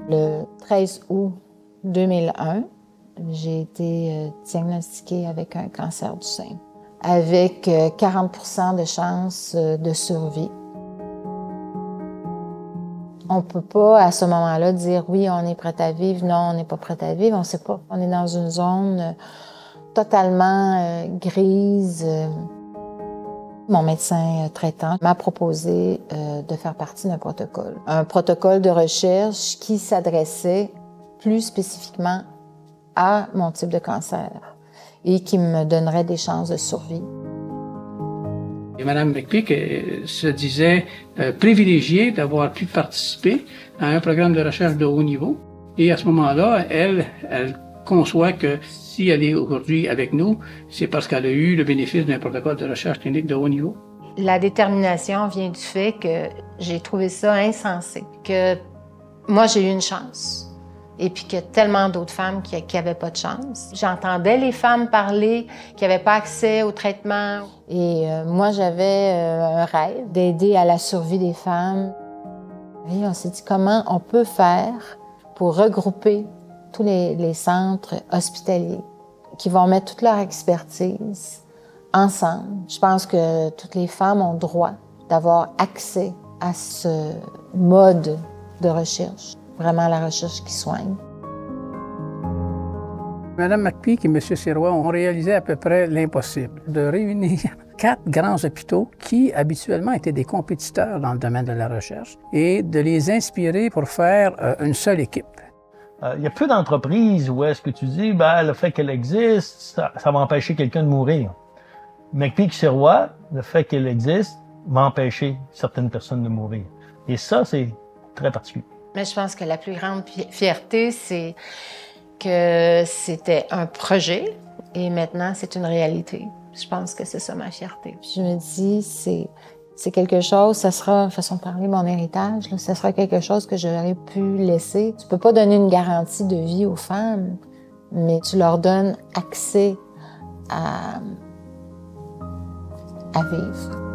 Le 13 août 2001, j'ai été diagnostiquée avec un cancer du sein, avec 40 % de chances de survie. On ne peut pas, à ce moment-là, dire « oui, on est prêt à vivre », « non, on n'est pas prêt à vivre », on ne sait pas. On est dans une zone totalement grise. Mon médecin traitant m'a proposé de faire partie d'un protocole. Un protocole de recherche qui s'adressait plus spécifiquement à mon type de cancer et qui me donnerait des chances de survie. Et Mme McPeak se disait privilégiée d'avoir pu participer à un programme de recherche de haut niveau. Et à ce moment-là, elle conçoit que si elle est aujourd'hui avec nous, c'est parce qu'elle a eu le bénéfice d'un protocole de recherche clinique de haut niveau. La détermination vient du fait que j'ai trouvé ça insensé, que moi j'ai eu une chance. Et puis qu'il y a tellement d'autres femmes qui n'avaient pas de chance. J'entendais les femmes parler, qui n'avaient pas accès au traitement. Et moi, j'avais un rêve d'aider à la survie des femmes. Et on s'est dit comment on peut faire pour regrouper tous les centres hospitaliers qui vont mettre toute leur expertise ensemble. Je pense que toutes les femmes ont droit d'avoir accès à ce mode de recherche. Vraiment la recherche qui soigne. Mme McPeak et M. Sirois ont réalisé à peu près l'impossible, de réunir 4 grands hôpitaux qui, habituellement, étaient des compétiteurs dans le domaine de la recherche et de les inspirer pour faire une seule équipe. Il y a peu d'entreprises où est-ce que tu dis, ben, le fait qu'elle existe, ça va empêcher quelqu'un de mourir. McPeak-Sirois, le fait qu'elle existe, va empêcher certaines personnes de mourir. Et ça, c'est très particulier. Mais je pense que la plus grande fierté, c'est que c'était un projet et maintenant, c'est une réalité. Je pense que c'est ça ma fierté. Je me dis, c'est quelque chose, ça sera, façon de parler, mon héritage, là, ça sera quelque chose que j'aurais pu laisser. Tu peux pas donner une garantie de vie aux femmes, mais tu leur donnes accès à vivre.